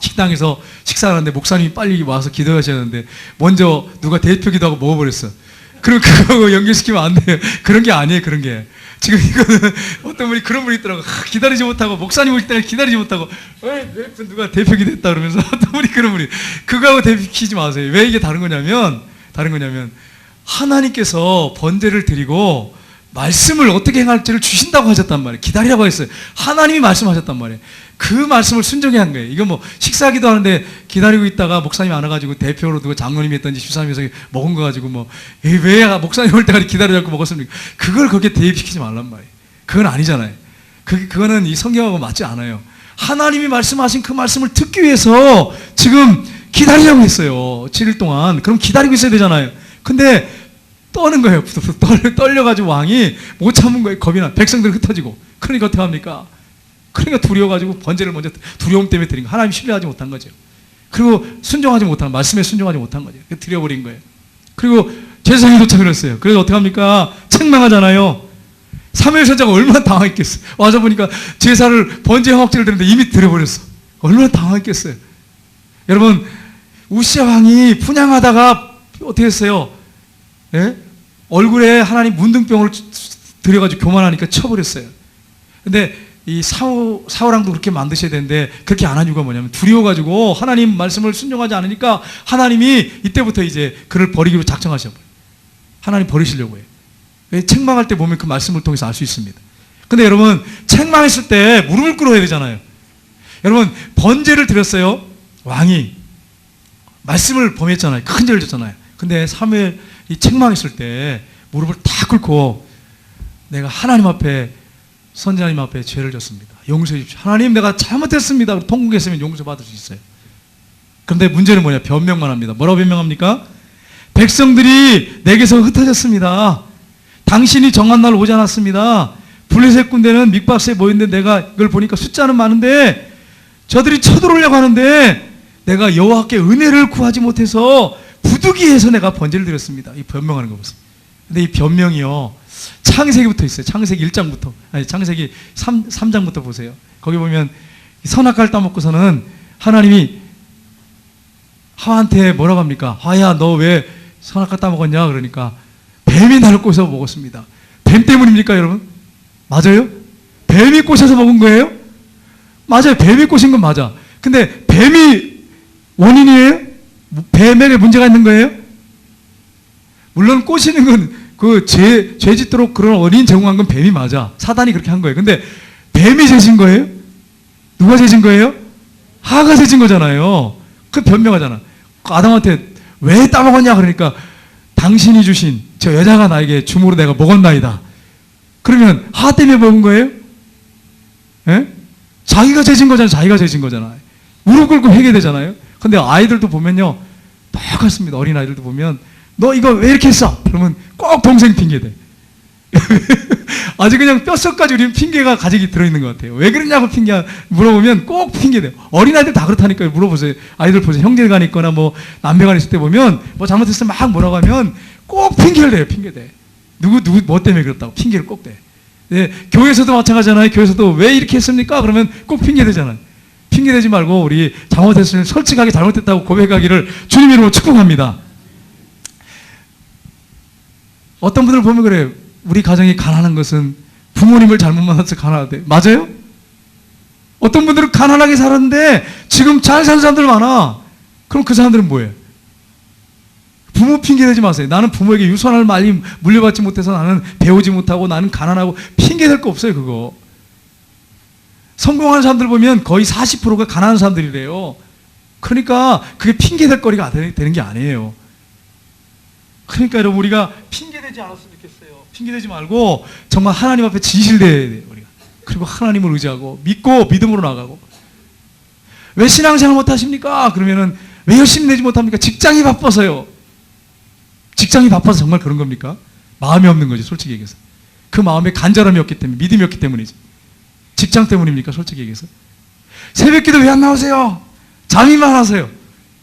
식당에서 식사를 하는데 목사님이 빨리 와서 기도하셔야 하는데 먼저 누가 대표 기도하고 먹어버렸어. 그럼 그거 연결시키면 안 돼요. 그런 게 아니에요. 그런 게. 지금 이거는 어떤 분이 그런 분이 있더라고. 기다리지 못하고 목사님 올 때 기다리지 못하고 왜 누가 대표 기도했다 그러면서 어떤 분이 그런 분이 그거하고 대표시키지 마세요. 왜 이게 다른 거냐면 하나님께서 번제를 드리고 말씀을 어떻게 행할지를 주신다고 하셨단 말이에요. 기다리라고 했어요. 하나님이 말씀하셨단 말이에요. 그 말씀을 순종해야 한 거예요. 이거 뭐 식사기도 하는데 기다리고 있다가 목사님이 안 와가지고 대표로 누가 장로님이 했던지 주사님이 해서 먹은 거 가지고 뭐 왜 목사님 올 때까지 기다리라고 먹었습니까? 그걸 거기에 대입시키지 말란 말이에요. 그건 아니잖아요. 그거는 이 성경하고 맞지 않아요. 하나님이 말씀하신 그 말씀을 듣기 위해서 지금 기다리라고 했어요. 7일 동안. 그럼 기다리고 있어야 되잖아요. 근데 떠는 거예요. 떨려가지고 왕이 못 참은 거예요. 겁이 나. 백성들 흩어지고. 그러니까 어떻게 합니까? 그러니까 두려워가지고 번제를 먼저 두려움 때문에 드린 거. 하나님 신뢰하지 못한 거죠. 그리고 순종하지 못한 말씀에 순종하지 못한 거죠. 드려버린 거예요. 그리고 제사장이 도착을 했어요. 그래서 어떻게 합니까? 책망하잖아요. 사무엘 선지자가 얼마나 당황했겠어요. 와서 보니까 제사를 번제 화목제를 드렸는데 이미 드려버렸어. 얼마나 당황했겠어요. 여러분 우시야 왕이 분향하다가 어떻게 했어요? 예? 얼굴에 하나님 문둥병을 들여가지고 교만하니까 쳐버렸어요. 근데 이 사울왕도 그렇게 만드셔야 되는데 그렇게 안 한 이유가 뭐냐면 두려워가지고 하나님 말씀을 순종하지 않으니까 하나님이 이때부터 이제 그를 버리기로 작정하셔버려요. 하나님 버리시려고 해요. 책망할 때 보면 그 말씀을 통해서 알 수 있습니다. 근데 여러분 책망했을 때 무릎을 꿇어야 되잖아요. 여러분 번제를 드렸어요. 왕이 말씀을 범했잖아요. 큰 죄를 졌잖아요. 근데 사무엘이 책망했을 때 무릎을 딱 꿇고 내가 하나님 앞에 선지자님 앞에 죄를 졌습니다. 용서해 주십시오. 하나님 내가 잘못했습니다. 통곡했으면 용서받을 수 있어요. 그런데 문제는 뭐냐? 변명만 합니다. 뭐라고 변명합니까? 백성들이 내게서 흩어졌습니다. 당신이 정한 날 오지 않았습니다. 블레셋 군대는 mik박스에 모였는데 내가 이걸 보니까 숫자는 많은데 저들이 쳐들어오려고 하는데 내가 여호와께 은혜를 구하지 못해서 부득이해서 내가 번제를 드렸습니다. 이 변명하는 거 보세요. 근데 이 변명이요. 창세기부터 있어요. 창세기 1장부터. 아니, 창세기 3장부터 보세요. 거기 보면 선악과를 따먹고서는 하나님이 하와한테 뭐라고 합니까? 하와야, 너 왜 선악과 따먹었냐? 그러니까 뱀이 나를 꼬셔서 먹었습니다. 뱀 때문입니까, 여러분? 맞아요? 뱀이 꼬셔서 먹은 거예요? 맞아요. 뱀이 꼬신 건 맞아. 근데 뱀이 원인이에요? 뱀에게 문제가 있는 거예요? 물론 꼬시는 건 그 죄 짓도록 그런 원인 제공한 건 뱀이 맞아. 사단이 그렇게 한 거예요. 근데 뱀이 죄진 거예요? 누가 죄진 거예요? 하가 죄진 거잖아요. 그 변명하잖아. 아담한테 왜 따먹었냐 그러니까 당신이 주신 저 여자가 나에게 주므로 내가 먹었나이다. 그러면 하 때문에 먹은 거예요? 예? 자기가 죄진 거잖아요. 자기가 죄진 거잖아요. 무릎 꿇고 회개되잖아요. 근데 아이들도 보면요. 똑같습니다. 어린아이들도 보면 너 이거 왜 이렇게 했어? 그러면 꼭 동생 핑계대. 아주 그냥 뼛속까지 우리는 핑계가 가득히 들어있는 것 같아요. 왜 그러냐고 물어보면 꼭 핑계대요. 어린아이들 다 그렇다니까요. 물어보세요. 아이들 보세요. 형제간 있거나 뭐 남매간 있을 때 보면 뭐 잘못했으면 막 뭐라고 하면 꼭 핑계를 대요. 핑계대. 누구 뭐 때문에 그렇다고 핑계를 꼭 대. 네, 교회에서도 마찬가지잖아요. 교회에서도 왜 이렇게 했습니까? 그러면 꼭 핑계대잖아요. 핑계대지 말고 우리 잘못했으면 솔직하게 잘못했다고 고백하기를 주님 이름으로 축복합니다. 어떤 분들 보면 그래요. 우리 가정이 가난한 것은 부모님을 잘못 만나서 가난하대. 맞아요? 어떤 분들은 가난하게 살았는데 지금 잘 사는 사람들 많아. 그럼 그 사람들은 뭐예요? 부모 핑계대지 마세요. 나는 부모에게 유산을 많이 물려받지 못해서 나는 배우지 못하고 나는 가난하고 핑계댈 거 없어요. 그거. 성공하는 사람들 보면 거의 40%가 가난한 사람들이래요. 그러니까 그게 핑계댈 거리가 되는 게 아니에요. 그러니까 여러분 우리가 핑계대지 않았으면 좋겠어요. 핑계대지 말고 정말 하나님 앞에 진실돼야 돼요. 우리가. 그리고 하나님을 의지하고 믿고 믿음으로 나가고. 왜 신앙생활 못하십니까? 그러면은 왜 열심히 내지 못합니까? 직장이 바빠서요. 직장이 바빠서 정말 그런 겁니까? 마음이 없는 거지, 솔직히 얘기해서. 그 마음에 간절함이 없기 때문에, 믿음이 없기 때문이지. 직장 때문입니까? 솔직히 얘기해서. 새벽 기도 왜 안 나오세요? 잠이 많아서요.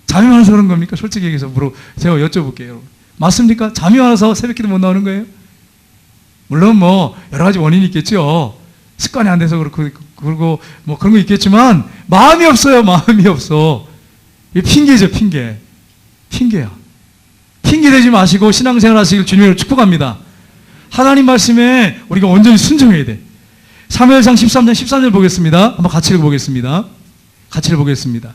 잠이 많아서 그런 겁니까? 솔직히 얘기해서 제가 여쭤볼게요. 맞습니까? 잠이 많아서 새벽 기도 못 나오는 거예요? 물론 뭐 여러 가지 원인이 있겠죠. 습관이 안 돼서 그러고 뭐 그런 거 있겠지만 마음이 없어요. 마음이 없어. 이게 핑계죠, 핑계. 핑계야. 핑계대지 마시고 신앙생활 하시길 주님으로 축복합니다. 하나님 말씀에 우리가 온전히 순종해야 돼. 사무엘상 13장 13절 보겠습니다. 한번 같이 읽어보겠습니다. 같이 읽어보겠습니다.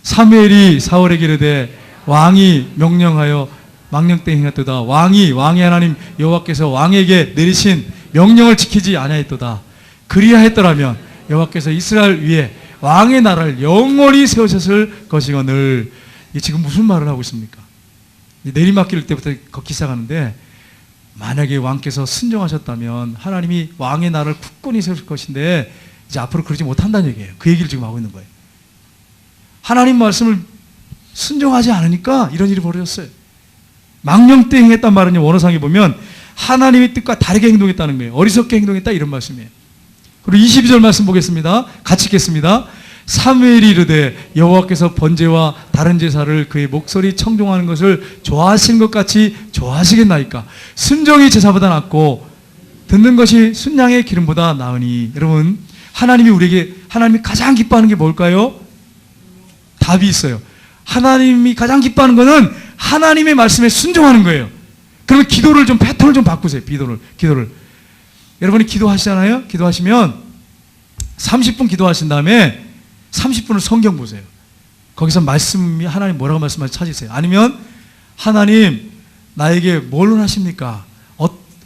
사무엘이 사울에게 이르되 왕이 명령하여 망령되 행했도다. 왕이 하나님 여호와께서 왕에게 내리신 명령을 지키지 아니하였도다. 그리하였더라면 여호와께서 이스라엘 위에 왕의 나라를 영원히 세우셨을 것이거늘. 이게 지금 무슨 말을 하고 있습니까? 내리막길 때부터 걷기 시작하는데 만약에 왕께서 순종하셨다면 하나님이 왕의 나라를 굳건히 세우실 것인데 이제 앞으로 그러지 못한다는 얘기예요. 그 얘기를 지금 하고 있는 거예요. 하나님 말씀을 순종하지 않으니까 이런 일이 벌어졌어요. 망령되 행했단 말은 원어상에 보면 하나님의 뜻과 다르게 행동했다는 거예요. 어리석게 행동했다 이런 말씀이에요. 그리고 22절 말씀 보겠습니다. 같이 읽겠습니다. 사무엘이 이르되 여호와께서 번제와 다른 제사를 그의 목소리 청종하는 것을 좋아하시는 것 같이 좋아하시겠나이까. 순종이 제사보다 낫고 듣는 것이 순양의 기름보다 나으니. 여러분 하나님이 가장 기뻐하는 게 뭘까요? 답이 있어요. 하나님이 가장 기뻐하는 것은 하나님의 말씀에 순종하는 거예요. 그러면 기도를 좀 패턴을 좀 바꾸세요. 기도를. 여러분이 기도하시잖아요. 기도하시면 30분 기도하신 다음에 30분을 성경 보세요. 거기서 말씀이 하나님 뭐라고 말씀하시는지 찾으세요. 아니면 하나님 나에게 뭘 원하십니까?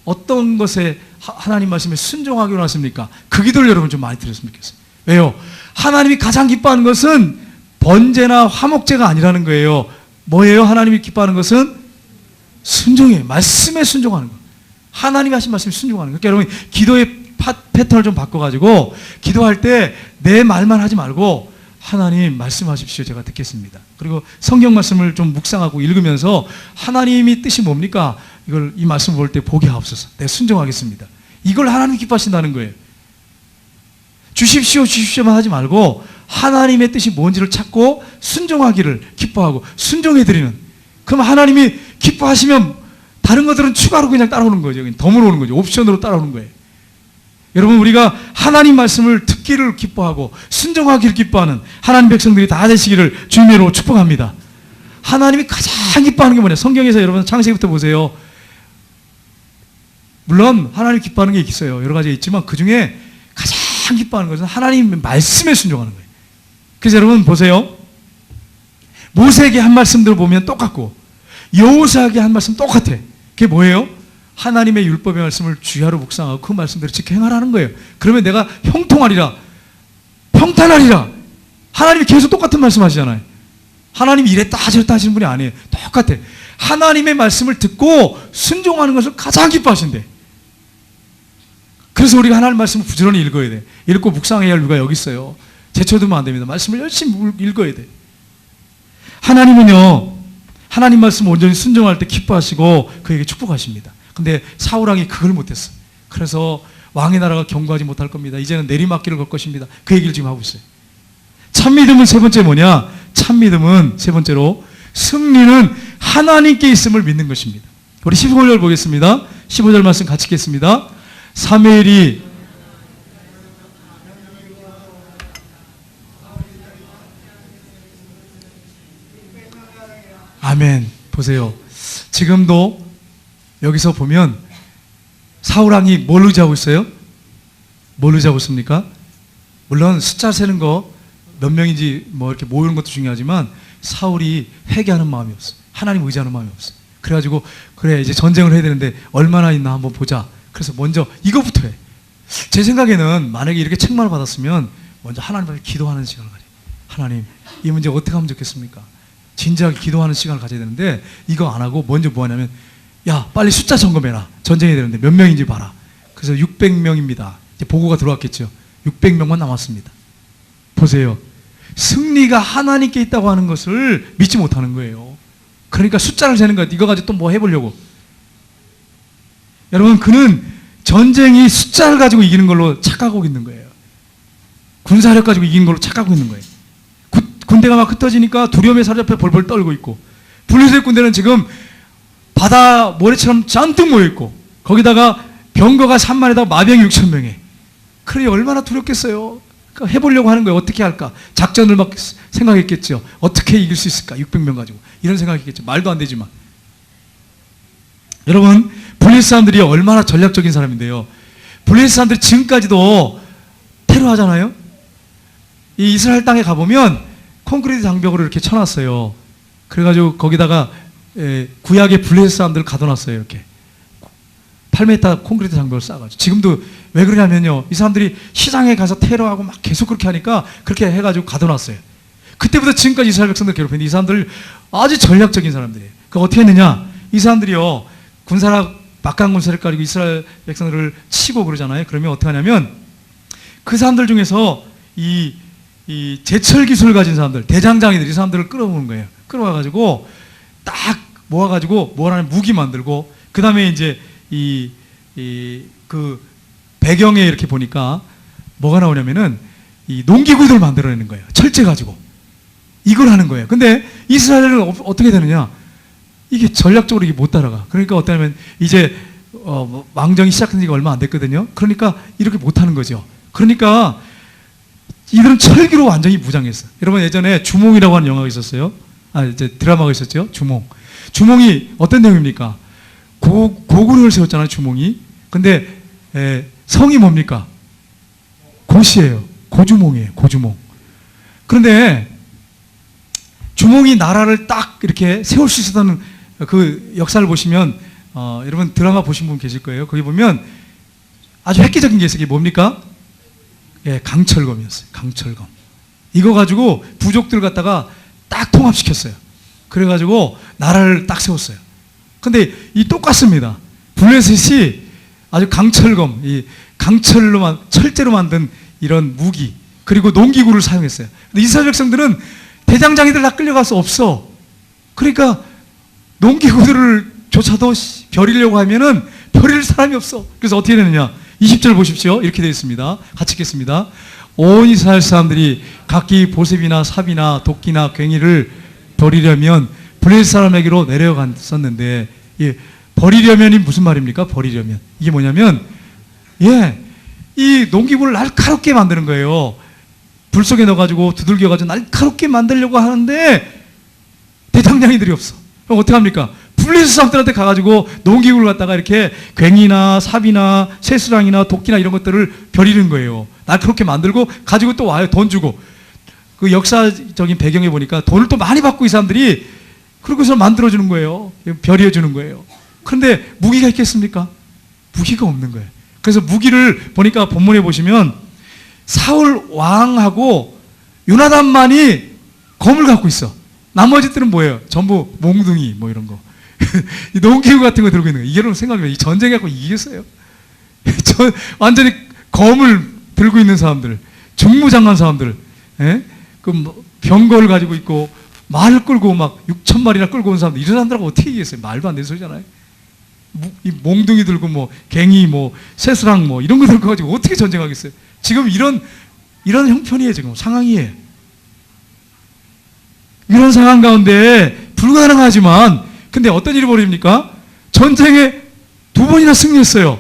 어떤 것에 하나님 말씀에 순종하기로 하십니까? 그 기도를 여러분 좀 많이 드렸으면 좋겠어요. 왜요? 하나님이 가장 기뻐하는 것은 번제나 화목제가 아니라는 거예요. 뭐예요? 하나님이 기뻐하는 것은 순종이에요. 말씀에 순종하는 거. 하나님이 하신 말씀에 순종하는 거. 그러니까 여러분 기도의 패턴을 좀 바꿔가지고 기도할 때 내 말만 하지 말고 하나님 말씀하십시오. 제가 듣겠습니다. 그리고 성경 말씀을 좀 묵상하고 읽으면서 하나님이 뜻이 뭡니까? 이 말씀을 볼 때 보게 하옵소서. 내가 순종하겠습니다. 이걸 하나님이 기뻐하신다는 거예요. 주십시오만 하지 말고 하나님의 뜻이 뭔지를 찾고 순종하기를 기뻐하고 순종해드리는. 그럼 하나님이 기뻐하시면 다른 것들은 추가로 그냥 따라오는 거죠. 덤으로 오는 거죠. 옵션으로 따라오는 거예요. 여러분 우리가 하나님 말씀을 듣기를 기뻐하고 순종하기를 기뻐하는 하나님 백성들이 다 되시기를 주님으로 축복합니다. 하나님이 가장 기뻐하는 게 뭐냐? 성경에서 여러분 창세기부터 보세요. 물론 하나님 기뻐하는 게 있어요. 여러 가지가 있지만 그 중에 가장 기뻐하는 것은 하나님의 말씀에 순종하는 거예요. 그래서 여러분 보세요. 모세에게 한 말씀들을 보면 똑같고 여호수아에게 한 말씀 똑같아. 그게 뭐예요? 하나님의 율법의 말씀을 주야로 묵상하고 그 말씀대로 지켜 행하라는 거예요. 그러면 내가 형통하리라, 평탄하리라. 하나님이 계속 똑같은 말씀 하시잖아요. 하나님이 이랬다 저랬다 하시는 분이 아니에요. 똑같아. 하나님의 말씀을 듣고 순종하는 것을 가장 기뻐하신대. 그래서 우리가 하나님 말씀을 부지런히 읽어야 돼. 읽고 묵상해야 할 이유가 여기 있어요. 제쳐두면 안 됩니다. 말씀을 열심히 읽어야 돼. 하나님은요, 하나님 말씀 온전히 순종할 때 기뻐하시고 그에게 축복하십니다. 근데 사울왕이 그걸 못했어. 그래서 왕의 나라가 견고하지 못할 겁니다. 이제는 내리막길을 걸 것입니다. 그 얘기를 지금 하고 있어요. 참믿음은 세 번째 뭐냐? 참믿음은 세 번째로 승리는 하나님께 있음을 믿는 것입니다. 우리 15절 보겠습니다. 15절 말씀 같이 읽겠습니다. 사무엘이 아멘. 보세요. 지금도 여기서 보면 사울왕이 뭘 의지하고 있어요? 뭘 의지하고 있습니까? 물론 숫자 세는 거 몇 명인지 뭐 이렇게 모이는 것도 중요하지만 사울이 회개하는 마음이 없어요. 하나님 의지하는 마음이 없어요. 그래가지고 그래 이제 전쟁을 해야 되는데 얼마나 있나 한번 보자. 그래서 먼저 이거부터 해. 제 생각에는 만약에 이렇게 책망을 받았으면 먼저 하나님 앞에 기도하는 시간을 가져요. 하나님 이 문제 어떻게 하면 좋겠습니까? 진지하게 기도하는 시간을 가져야 되는데 이거 안 하고 먼저 뭐 하냐면 야 빨리 숫자 점검해라. 전쟁해야 되는데 몇 명인지 봐라. 그래서 600명입니다. 이제 보고가 들어왔겠죠. 600명만 남았습니다. 보세요. 승리가 하나님께 있다고 하는 것을 믿지 못하는 거예요. 그러니까 숫자를 세는 거예요. 이거 가지고 또 뭐 해보려고. 여러분 그는 전쟁이 숫자를 가지고 이기는 걸로 착각하고 있는 거예요. 군사력 가지고 이기는 걸로 착각하고 있는 거예요. 군대가 막 흩어지니까 두려움에 사로잡혀 벌벌 떨고 있고 블레셋 군대는 지금 바다 모래처럼 잔뜩 모여있고 거기다가 병거가 3만에다가 마병이 6천 명에 그래 얼마나 두렵겠어요. 그러니까 해보려고 하는 거예요. 어떻게 할까? 작전을 막 생각했겠죠. 어떻게 이길 수 있을까? 600명 가지고 이런 생각했겠죠. 말도 안 되지만 여러분 블레셋 사람들이 얼마나 전략적인 사람인데요. 블레셋 사람들이 지금까지도 테러하잖아요. 이 이스라엘 땅에 가보면 콘크리트 장벽으로 이렇게 쳐놨어요. 그래가지고 거기다가 구약의 블레셋 사람들을 가둬놨어요. 이렇게 8m 콘크리트 장벽을 쌓아가지고. 지금도 왜 그러냐면요. 이 사람들이 시장에 가서 테러하고 막 계속 그렇게 하니까 그렇게 해가지고 가둬놨어요. 그때부터 지금까지 이스라엘 백성들 괴롭히는데 이 사람들 아주 전략적인 사람들이에요. 그 어떻게 했느냐? 이 사람들이요. 군사력, 막강 군사를 가지고 이스라엘 백성들을 치고 그러잖아요. 그러면 어떻게 하냐면 그 사람들 중에서 이 제철 기술을 가진 사람들, 대장장이들 이 사람들을 끌어오는 거예요. 끌어와가지고 딱 모아가지고 뭐라는 무기 만들고 그 다음에 이제 그 배경에 이렇게 보니까 뭐가 나오냐면은 이 농기구들 만들어내는 거예요. 철제 가지고 이걸 하는 거예요. 근데 이스라엘은 어떻게 되느냐? 이게 전략적으로 이게 못 따라가. 그러니까 어떠냐면 이제 왕정이 시작한 지가 얼마 안 됐거든요. 그러니까 이렇게 못 하는 거죠. 그러니까 이들은 철기로 완전히 무장했어. 여러분 예전에 주몽이라고 하는 영화가 있었어요. 이제 드라마가 있었죠. 주몽. 주몽이 어떤 내용입니까? 고구려를 세웠잖아요. 주몽이. 근데 성이 뭡니까? 고시예요. 고주몽이에요. 고주몽. 그런데 주몽이 나라를 딱 이렇게 세울 수 있었던 그 역사를 보시면 여러분 드라마 보신 분 계실 거예요. 거기 보면 아주 획기적인 게 있어요. 이게 뭡니까? 강철검이었어요. 강철검. 이거 가지고 부족들 갖다가 딱 통합시켰어요. 그래가지고 나라를 딱 세웠어요. 근데 이 똑같습니다. 블레셋이 아주 강철검, 이 철제로 만든 이런 무기, 그리고 농기구를 사용했어요. 근데 이스라엘 백성들은 대장장이들 다 끌려가서 없어. 그러니까 농기구들을 조차도 벼리려고 하면은 벼릴 사람이 없어. 그래서 어떻게 되느냐? 20절 보십시오. 이렇게 되어 있습니다. 같이 읽겠습니다. 온 이스라엘 사람들이 각기 보셉이나 삽이나 도끼나 괭이를 버리려면 블레셋 사람에게로 내려갔었는데, 버리려면이 무슨 말입니까? 버리려면. 이게 뭐냐면, 이 농기구를 날카롭게 만드는 거예요. 불 속에 넣어가지고 두들겨가지고 날카롭게 만들려고 하는데 대장장이들이 없어. 그럼 어떻게 합니까? 블레셋 사람들한테 가가지고 농기구를 갖다가 이렇게 괭이나 삽이나 쇠수랑이나 도끼나 이런 것들을 벼리는 거예요. 날카롭게 만들고 가지고 또 와요. 돈 주고. 그 역사적인 배경에 보니까 돈을 또 많이 받고 이 사람들이 그러고서 만들어주는 거예요. 벼리어주는 거예요. 그런데 무기가 있겠습니까? 무기가 없는 거예요. 그래서 무기를 보니까 본문에 보시면 사울 왕하고 요나단만이 검을 갖고 있어. 나머지들은 뭐예요? 전부 몽둥이 뭐 이런 거. 이 농기구 같은 거 들고 있는 거예요. 이게 생각해보면 이 전쟁 갖고 이기겠어요? 완전히 검을 들고 있는 사람들, 중무장한 사람들, 그 병거를 가지고 있고 말을 끌고 막 6,000마리나 끌고 온 사람들, 이런 사람들하고 어떻게 이기겠어요? 말도 안 되는 소리잖아요. 이 몽둥이 들고 뭐 갱이 뭐 쇠스랑 뭐 이런 거 들고 가지고 어떻게 전쟁하겠어요? 지금 이런 형편이에요. 지금 상황이에요. 이런 상황 가운데 불가능하지만 근데 어떤 일이 벌어집니까? 전쟁에 2번이나 승리했어요.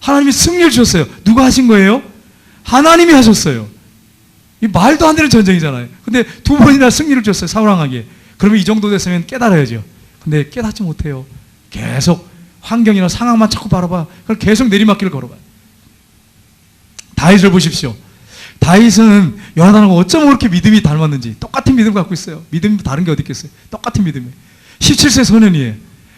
하나님이 승리를 주셨어요. 누가 하신 거예요? 하나님이 하셨어요. 이 말도 안 되는 전쟁이잖아요. 근데 2번이나 승리를 주셨어요. 사울 왕에게. 그러면 이 정도 됐으면 깨달아야죠. 근데 깨닫지 못해요. 계속 환경이나 상황만 자꾸 바라봐. 그걸 계속 내리막길을 걸어봐요. 다윗을 보십시오. 다윗은 요나단하고 어쩜 그렇게 믿음이 닮았는지 똑같은 믿음 갖고 있어요. 믿음이 다른 게 어디 있겠어요? 똑같은 믿음이에요. 17세 소년이에요.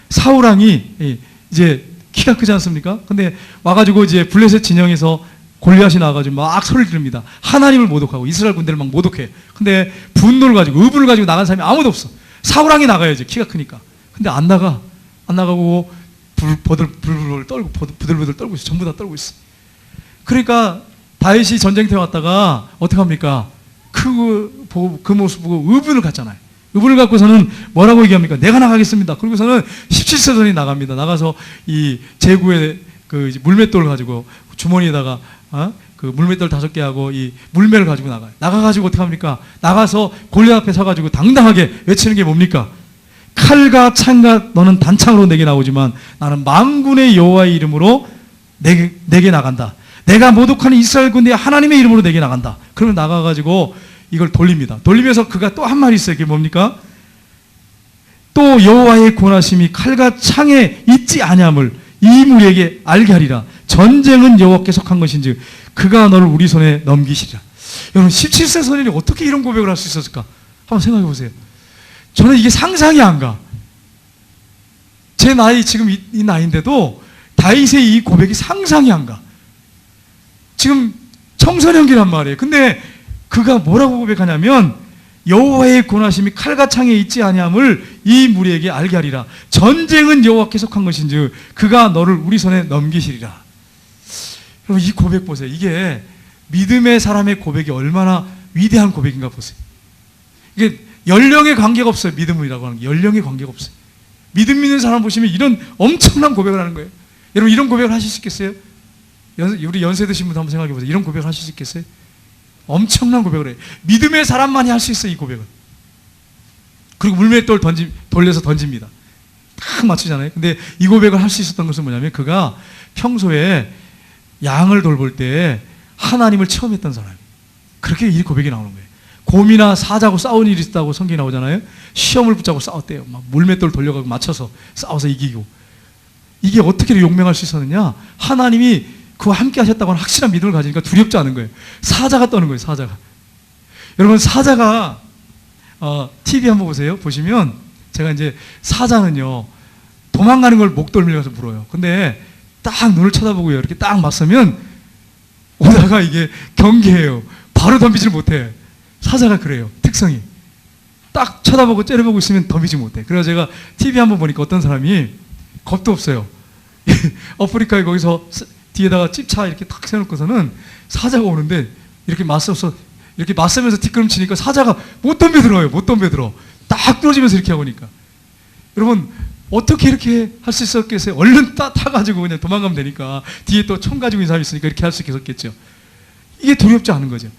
사울 왕이 이제 키가 크지 않습니까? 근데 와가지고 이제 블레셋 진영에서 골리앗이 나와가지고 막 소리를 지릅니다. 하나님을 모독하고 이스라엘 군대를 막 모독해. 근데 분노를 가지고 의분을 가지고 나간 사람이 아무도 없어. 사울 왕이 나가야지 키가 크니까. 근데 안 나가고 부들부들 떨고 있어. 전부 다 떨고 있어. 그러니까 다윗이 전쟁터에 왔다가 어떻게 합니까? 그 모습 보고 의분을 갖잖아요. 의분을 갖고서는 뭐라고 얘기합니까? 내가 나가겠습니다. 그리고서는 17세전이 나갑니다. 나가서 이 제구의 그 물맷돌을 가지고 주머니에다가 그 물맷돌 5개 하고 이 물매를 가지고 나가요. 나가가지고 어떻게 합니까? 나가서 골리앗 앞에 서가지고 당당하게 외치는 게 뭡니까? 칼과 창과 너는 단창으로 내게 나오지만 나는 만군의 여호와의 이름으로 내게 나간다. 내가 모독하는 이스라엘 군대의 하나님의 이름으로 내게 나간다. 그러면 나가가지고 이걸 돌립니다. 돌리면서 그가 또 한 말이 있어요. 그게 뭡니까? 또 여호와의 권하심이 칼과 창에 있지 아니함을 이 무리에게 알게 하리라. 전쟁은 여호와께 속한 것인지 그가 너를 우리 손에 넘기시리라. 여러분 17세 소년이 어떻게 이런 고백을 할 수 있었을까? 한번 생각해 보세요. 저는 이게 상상이 안 가. 제 나이 지금 이 나이인데도 다윗의 이 고백이 상상이 안 가. 지금 청소년기란 말이에요. 근데 그가 뭐라고 고백하냐면 여호와의 권하심이 칼과 창에 있지 아니함을 이 무리에게 알게 하리라. 전쟁은 여호와께 속한 것인즉 그가 너를 우리 손에 넘기시리라. 여러분 이 고백 보세요. 이게 믿음의 사람의 고백이 얼마나 위대한 고백인가 보세요. 이게 연령에 관계가 없어요. 믿음이라고 하는 게 연령에 관계가 없어요. 믿음 있는 사람 보시면 이런 엄청난 고백을 하는 거예요. 여러분 이런 고백을 하실 수 있겠어요? 우리 연세 드신 분 한번 생각해 보세요. 이런 고백을 하실 수 있겠어요? 엄청난 고백을 해요. 믿음의 사람만이 할 수 있어요. 이 고백을. 그리고 물맷돌 돌려서 던집니다. 딱 맞추잖아요. 근데 이 고백을 할 수 있었던 것은 뭐냐면 그가 평소에 양을 돌볼 때 하나님을 체험했던 사람이에요. 그렇게 이 고백이 나오는 거예요. 곰이나 사자하고 싸운 일이 있다고 성경이 나오잖아요. 시험을 붙잡고 싸웠대요. 막 물맷돌 돌려가고 맞춰서 싸워서 이기고. 이게 어떻게 용맹할 수 있었느냐? 하나님이 그와 함께 하셨다고 하는 확실한 믿음을 가지니까 두렵지 않은 거예요. 사자가 떠는 거예요. 사자가. 여러분 사자가 TV 한번 보세요. 보시면 제가 이제 사자는요 도망가는 걸 목덜미를 가서 물어요. 근데 딱 눈을 쳐다보고요. 이렇게 딱 맞서면 오다가 이게 경계해요. 바로 덤비질 못해. 사자가 그래요. 특성이. 딱 쳐다보고 째려보고 있으면 덤비지 못해. 그래서 제가 TV 한번 보니까 어떤 사람이 겁도 없어요. 아프리카에 거기서 뒤에다가 찝차 이렇게 탁 세워놓고서는 사자가 오는데 이렇게 맞서면서 뒷걸음치니까 사자가 못 덤벼들어요. 못 덤벼들어. 딱 부러지면서 이렇게 하고니까. 여러분 어떻게 이렇게 할 수 있었겠어요? 얼른 타가지고 그냥 도망가면 되니까. 뒤에 또 총 가지고 있는 사람이 있으니까 이렇게 할 수 있었겠죠. 이게 두렵지 않은 거죠.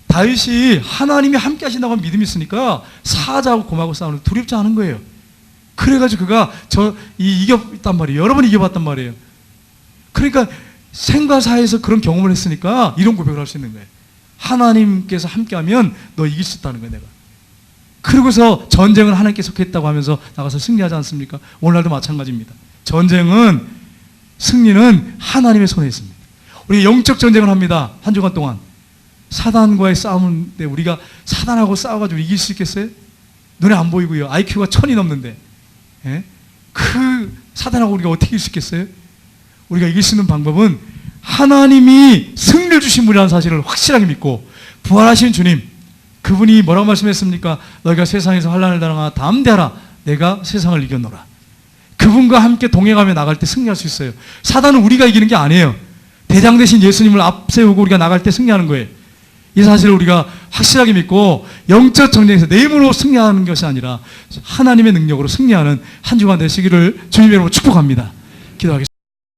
다윗이 하나님이 함께 하신다고 하는 믿음이 있으니까 사자하고 곰하고 싸우는 두렵지 않은 거예요. 그래가지고 그가 이겼단 말이에요. 여러 번 이겨봤단 말이에요. 그러니까 생과사에서 그런 경험을 했으니까 이런 고백을 할 수 있는 거예요. 하나님께서 함께하면 너 이길 수 있다는 거예요. 내가. 그러고서 전쟁은 하나님께 속했다고 하면서 나가서 승리하지 않습니까? 오늘날도 마찬가지입니다. 승리는 하나님의 손에 있습니다. 우리 영적 전쟁을 합니다. 한 주간 동안. 사단과의 싸움인데 우리가 사단하고 싸워가지고 이길 수 있겠어요? 눈에 안 보이고요. IQ가 1000이 넘는데. 예? 그 사단하고 우리가 어떻게 이길 수 있겠어요? 우리가 이길 수 있는 방법은 하나님이 승리를 주신 분이라는 사실을 확실하게 믿고 부활하신 주님, 그분이 뭐라고 말씀했습니까? 너희가 세상에서 환난을 당하나 담대하라. 내가 세상을 이겼노라. 그분과 함께 동행하며 나갈 때 승리할 수 있어요. 사단은 우리가 이기는 게 아니에요. 대장 되신 예수님을 앞세우고 우리가 나갈 때 승리하는 거예요. 이 사실을 우리가 확실하게 믿고 영적 전쟁에서 내 힘으로 승리하는 것이 아니라 하나님의 능력으로 승리하는 한 주간 되시기를 주님의 이름으로 축복합니다. 기도하겠습니다.